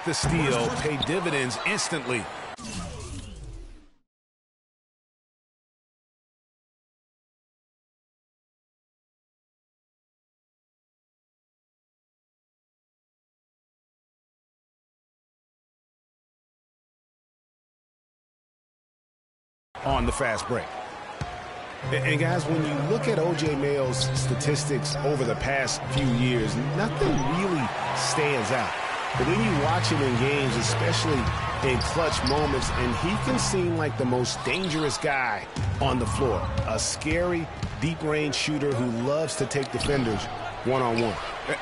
make the steal pay dividends instantly. On the fast break. And guys, when you look at O.J. Mayo's statistics over the past few years, nothing really stands out. But then you watch him in games, especially in clutch moments, and he can seem like the most dangerous guy on the floor. A scary, deep-range shooter who loves to take defenders one-on-one.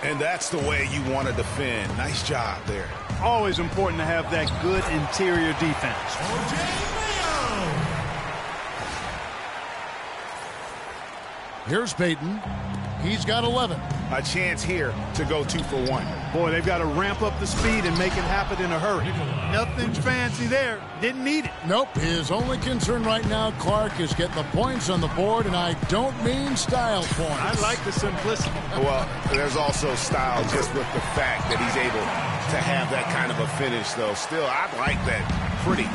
And that's the way you want to defend. Nice job there. Always important to have that good interior defense. O.J. Here's Payton. He's got 11. A chance here to go 2 for 1. Boy, they've got to ramp up the speed and make it happen in a hurry. Nothing fancy there. Didn't need it. Nope. His only concern right now, Clark, is getting the points on the board, and I don't mean style points. I like the simplicity. Well, there's also style just with the fact that he's able to have that kind of a finish, though. Still, I like that pretty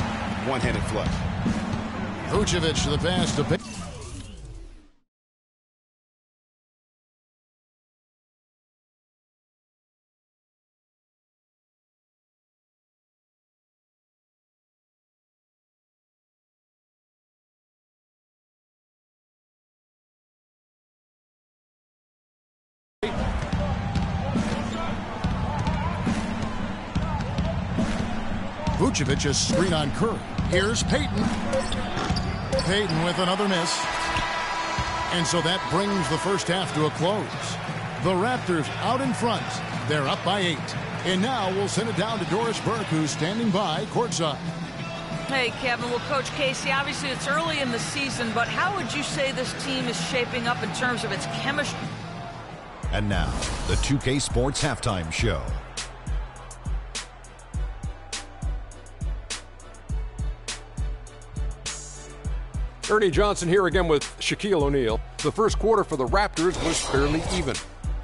one-handed flush. Vucevic to the pass to Payton. Vucevic is screen on Curry. Here's Payton. Payton with another miss. And so that brings the first half to a close. The Raptors out in front. They're up by 8. And now we'll send it down to Doris Burke, who's standing by courtside. Hey, Kevin. Well, Coach Casey, obviously it's early in the season, but how would you say this team is shaping up in terms of its chemistry? And now, the 2K Sports Halftime Show. Ernie Johnson here again with Shaquille O'Neal. The first quarter for the Raptors was fairly even.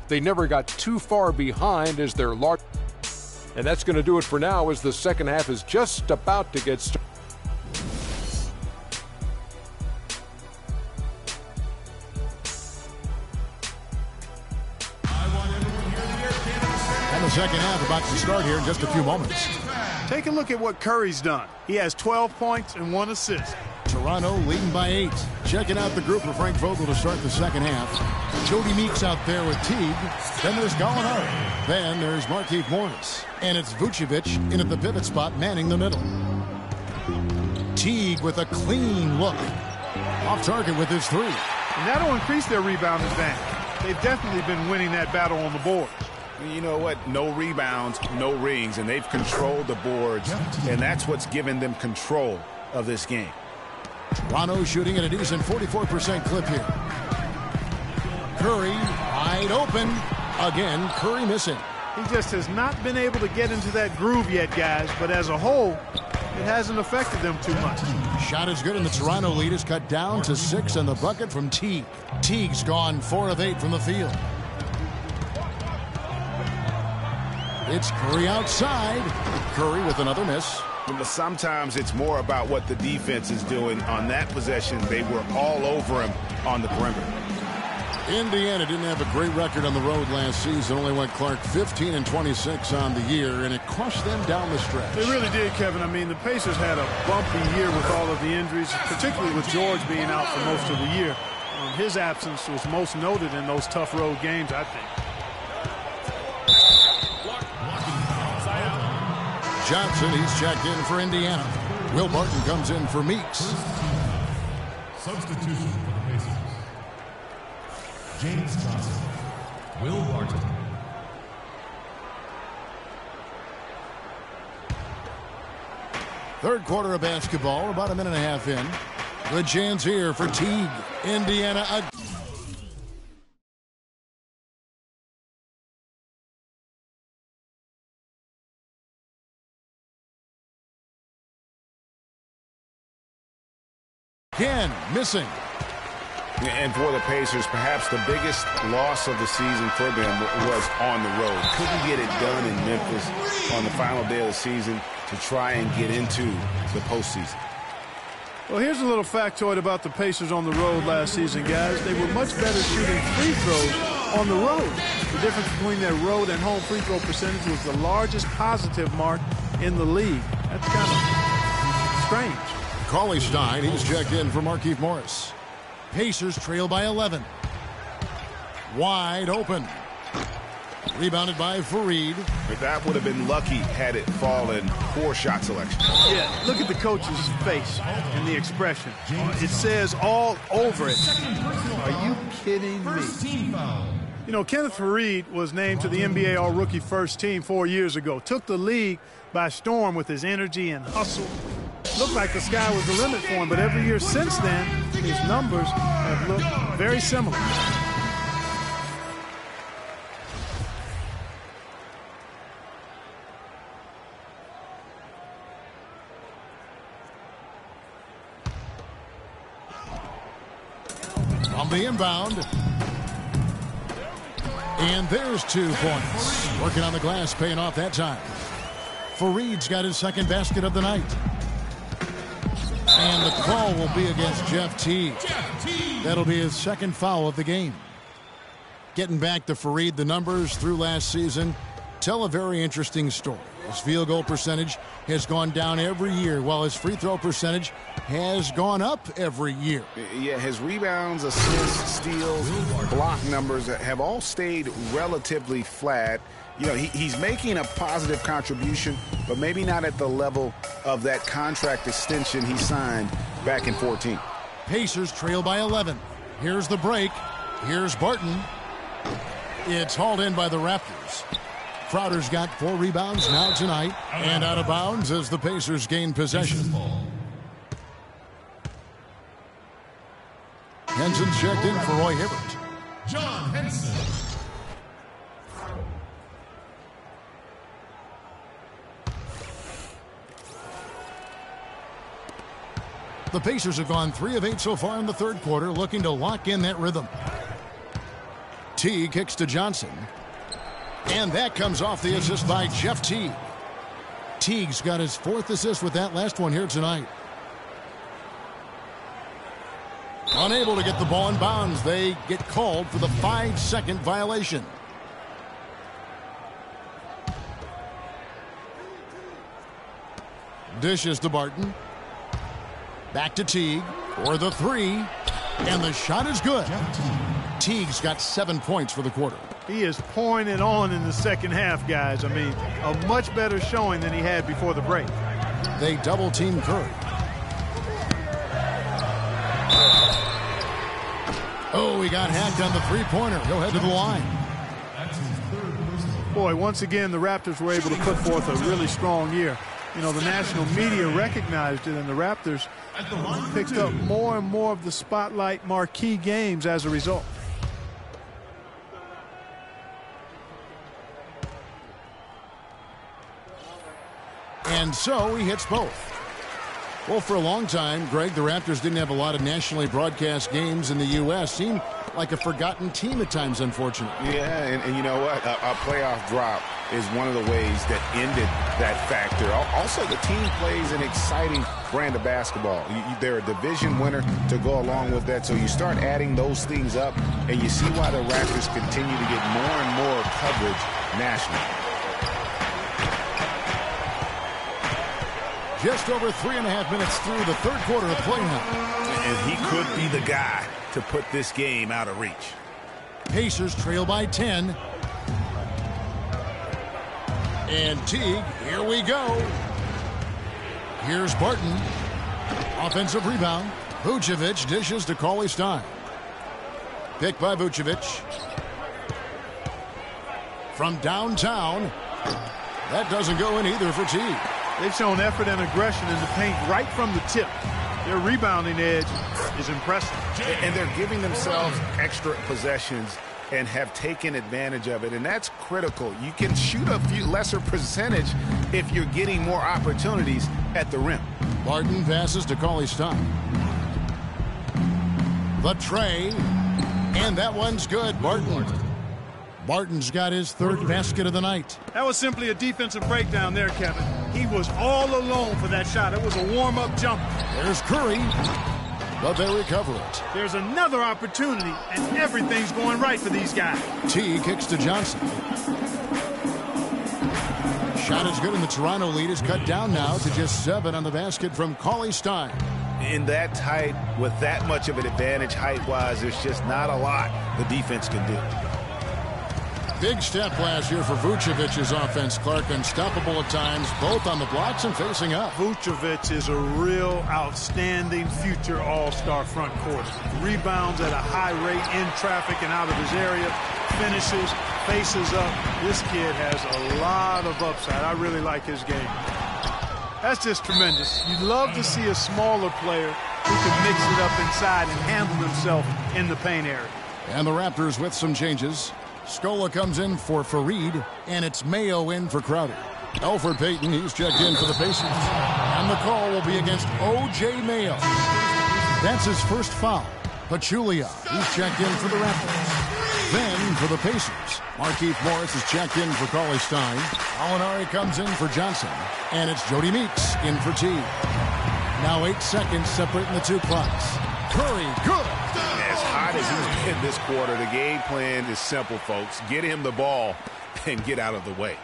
They never got too far behind as their large... And that's going to do it for now as the second half is just about to get started. And the second half about to start here in just a few moments. Take a look at what Curry's done. He has 12 points and 1 assist. Toronto leading by 8. Checking out the group for Frank Vogel to start the second half. Jody Meeks out there with Teague. Then there's Gallinari. Then there's Markieff Morris. And it's Vucevic in at the pivot spot, manning the middle. Teague with a clean look. Off target with his 3. And that'll increase their rebound advantage. They've definitely been winning that battle on the boards. You know what? No rebounds, no rings, and they've controlled the boards, and that's what's given them control of this game. Toronto shooting at a decent 44% clip here. Curry wide open. Again, Curry missing. He just has not been able to get into that groove yet, guys, but as a whole, it hasn't affected them too much. Shot is good, and the Toronto lead is cut down to 6 on the bucket from Teague. Teague's gone 4 of 8 from the field. It's Curry outside. Curry with another miss. Sometimes it's more about what the defense is doing. On that possession, they were all over him on the perimeter. Indiana didn't have a great record on the road last season. Only went Clark 15 and 26 on the year, and it crushed them down the stretch. They really did, Kevin. I mean, the Pacers had a bumpy year with all of the injuries, particularly with George being out for most of the year. His absence was most noted in those tough road games, I think. Johnson, he's checked in for Indiana. Will Barton comes in for Meeks. Substitution for the Pacers. James Johnson. Will Barton. Third quarter of basketball, about a minute and a half in. Good chance here for Teague. Indiana again missing. And for the Pacers, perhaps the biggest loss of the season for them was on the road. Couldn't get it done in Memphis on the final day of the season to try and get into the postseason. Well, here's a little factoid about the Pacers on the road last season, guys. They were much better shooting free throws on the road. The difference between their road and home free throw percentage was the largest positive mark in the league. That's kind of strange. Cauley Stein, he's checked in for Markieff Morris. Pacers trail by 11. Wide open. Rebounded by Fareed. But that would have been lucky had it fallen. Poor shot selection. Yeah, look at the coach's face and the expression. It says all over it. Are you kidding me? You know, Kenneth Fareed was named to the NBA All-Rookie First Team 4 years ago. Took the league by storm with his energy and hustle. Looked like the sky was the limit for him, but every year since then, his numbers have looked very similar. On the inbound. And there's 2 points. Working on the glass, paying off that time. Fareed's got his second basket of the night. And the call will be against Jeff Teague. That'll be his second foul of the game. Getting back to Fareed, the numbers through last season tell a very interesting story. His field goal percentage has gone down every year, while his free throw percentage has gone up every year. Yeah, his rebounds, assists, steals, block numbers have all stayed relatively flat. You know, he's making a positive contribution, but maybe not at the level of that contract extension he signed back in 14. Pacers trail by 11. Here's the break. Here's Barton. It's hauled in by the Raptors. Crowder's got 4 rebounds now tonight, and out of bounds as the Pacers gain possession. Henson's checked in for Roy Hibbert. John Henson. The Pacers have gone 3 of 8 so far in the third quarter, looking to lock in that rhythm. Teague kicks to Johnson. And that comes off the assist by Jeff Teague. Teague's got his 4th assist with that last one here tonight. Unable to get the ball in bounds. They get called for the 5-second violation. Dishes to Barton. Back to Teague for the 3. And the shot is good. Teague's got 7 points for the quarter. He is pouring it on in the second half, guys. I mean, a much better showing than he had before the break. They double-team Curry. Oh, he got hacked on the three-pointer. He'll head to the line. Boy, once again, the Raptors were able to put forth a really strong year. You know, the national media recognized it, and the Raptors picked up more and more of the spotlight marquee games as a result. And so he hits both. Well, for a long time, Greg, the Raptors didn't have a lot of nationally broadcast games in the U.S. Seemed like a forgotten team at times, unfortunately. Yeah, and you know what? A playoff drop is one of the ways that ended that factor. Also, the team plays an exciting brand of basketball. They're a division winner to go along with that. So you start adding those things up, and you see why the Raptors continue to get more and more coverage nationally. Just over 3.5 minutes through the third quarter of play now. And he could be the guy to put this game out of reach. Pacers trail by 10. And Teague, here we go. Here's Barton. Offensive rebound. Vucevic dishes to Cauley Stein. Picked by Vucevic. From downtown. That doesn't go in either for Teague. They've shown effort and aggression in the paint right from the tip. Their rebounding edge is impressive. And they're giving themselves extra possessions and have taken advantage of it, and that's critical. You can shoot a few lesser percentage if you're getting more opportunities at the rim. Barton passes to Cauley Stein. The tray. And that one's good. Martin's got his third basket of the night. That was simply a defensive breakdown there, Kevin. He was all alone for that shot. It was a warm-up jumper. There's Curry, but they recover it. There's another opportunity, and everything's going right for these guys. T kicks to Johnson. Shot is good, and the Toronto lead is cut down now to just 7 on the basket from Cauley Stein. In that tight, with that much of an advantage height-wise, there's just not a lot the defense can do. Big step last year for Vucevic's offense, Clark. Unstoppable at times, both on the blocks and facing up. Vucevic is a real outstanding future all-star front court. Rebounds at a high rate in traffic and out of his area. Finishes, faces up. This kid has a lot of upside. I really like his game. That's just tremendous. You'd love to see a smaller player who can mix it up inside and handle himself in the paint area. And the Raptors with some changes. Scola comes in for Fareed, and it's Mayo in for Crowder. Elfrid Payton, he's checked in for the Pacers. And the call will be against O.J. Mayo. That's his first foul. Pachulia, he's checked in for the Raptors. Then for the Pacers, Markieff Morris is checked in for Cauley Stein. Alinari comes in for Johnson. And it's Jody Meeks in for T. Now 8 seconds separating the two clocks. Curry, good. As hot as he's been this quarter, the game plan is simple, folks. Get him the ball and get out of the way.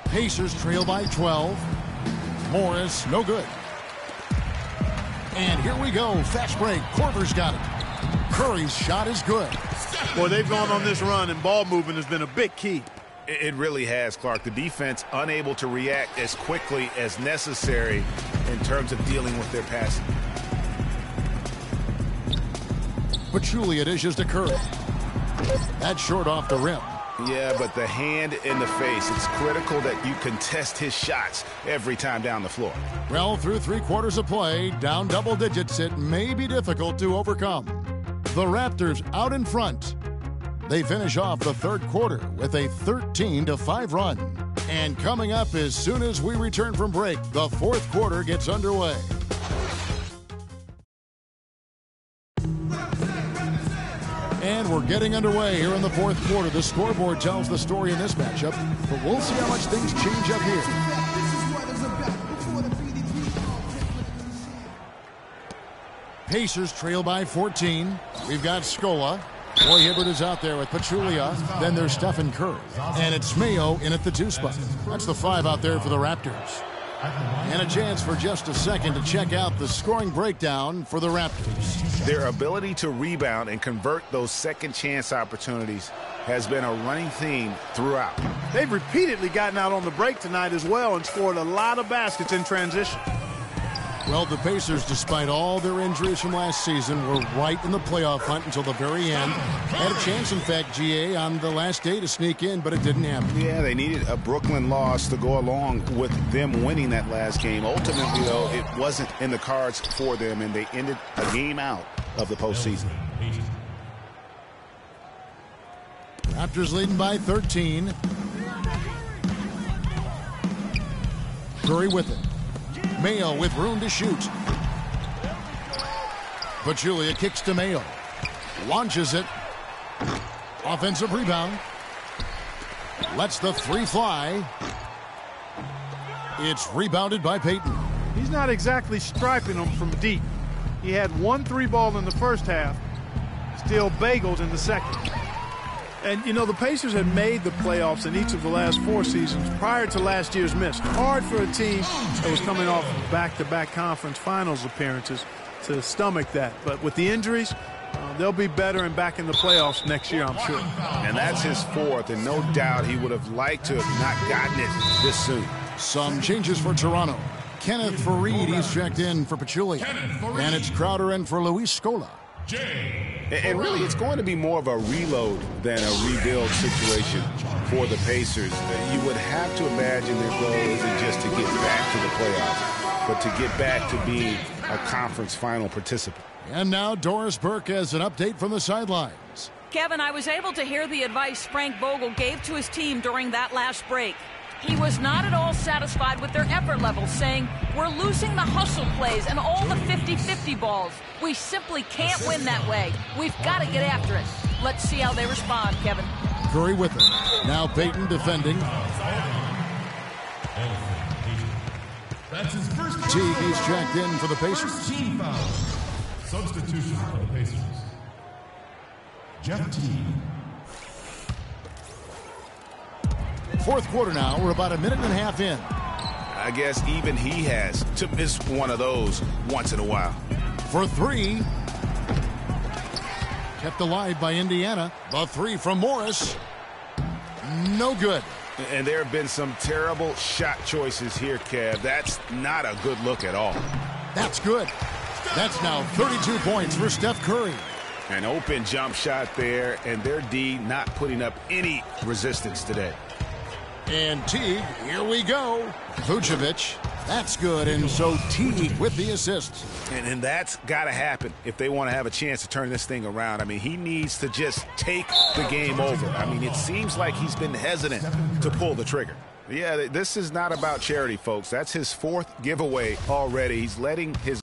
Pacers trail by 12. Morris, no good. And here we go. Fast break. Korver's got it. Curry's shot is good. Boy, they've gone on this run, and ball movement has been a big key. It really has, Clark. The defense unable to react as quickly as necessary in terms of dealing with their passing. Pachulia dishes to Curry. That's short off the rim. Yeah, but the hand in the face, it's critical that you contest his shots every time down the floor. Well, through 3 quarters of play, down double digits, it may be difficult to overcome. The Raptors out in front. They finish off the third quarter with a 13-5 run. And coming up as soon as we return from break, the fourth quarter gets underway. And we're getting underway here in the fourth quarter. The scoreboard tells the story in this matchup, but we'll see how much things change up here. Pacers trail by 14. We've got Scola. Roy Hibbert is out there with Pachulia. Then there's Stephen Curry. And it's Mayo in at the 2 spot. That's the 5 out there for the Raptors. And a chance for just a second to check out the scoring breakdown for the Raptors. Their ability to rebound and convert those second chance opportunities has been a running theme throughout. They've repeatedly gotten out on the break tonight as well and scored a lot of baskets in transition. Well, the Pacers, despite all their injuries from last season, were right in the playoff hunt until the very end. Had a chance, in fact, GA, on the last day to sneak in, but it didn't happen. Yeah, they needed a Brooklyn loss to go along with them winning that last game. Ultimately, though, it wasn't in the cards for them, and they ended a game out of the postseason. Raptors leading by 13. Curry with it. Mayo with room to shoot. Pachulia kicks to Mayo. Launches it. Offensive rebound. Lets the 3 fly. It's rebounded by Payton. He's not exactly striping them from deep. He had 1 3-ball in the first half. Still bageled in the second. And, you know, the Pacers had made the playoffs in each of the last 4 seasons prior to last year's miss. Hard for a team that was coming off back-to-back conference finals appearances to stomach that. But with the injuries, they'll be better and back in the playoffs next year, I'm sure. And that's his 4th, and no doubt he would have liked to have not gotten it this soon. Some changes for Toronto. Kenneth Fareed, he's checked in for Pachulia. And it's Crowder in for Luis Scola. And really, it's going to be more of a reload than a rebuild situation for the Pacers. You would have to imagine their goal isn't just to get back to the playoffs, but to get back to being a conference final participant. And now Doris Burke has an update from the sidelines. Kevin, I was able to hear the advice Frank Vogel gave to his team during that last break. He was not at all satisfied with their effort level, saying, "We're losing the hustle plays and all the 50-50 balls. We simply can't win that way. We've got to get after it." Let's see how they respond, Kevin. Curry with it. Now Payton defending. That's his first Teague is checked in for the Pacers. first team foul. Substitution for the Pacers. Jeff Teague. Fourth quarter now. We're about a minute and a half in. I guess even he has to miss one of those once in a while. For three. Kept alive by Indiana. The three from Morris. No good. And there have been some terrible shot choices here, Kev. That's not a good look at all. That's good. That's now 32 points for Steph Curry. An open jump shot there, and their D not putting up any resistance today. And Teague, here we go. Vucevic, that's good. And so Teague with the assist. And that's got to happen if they want to have a chance to turn this thing around. I mean, he needs to just take the game over. I mean, it seems like he's been hesitant to pull the trigger. Yeah, this is not about charity, folks. That's his fourth giveaway already. He's letting his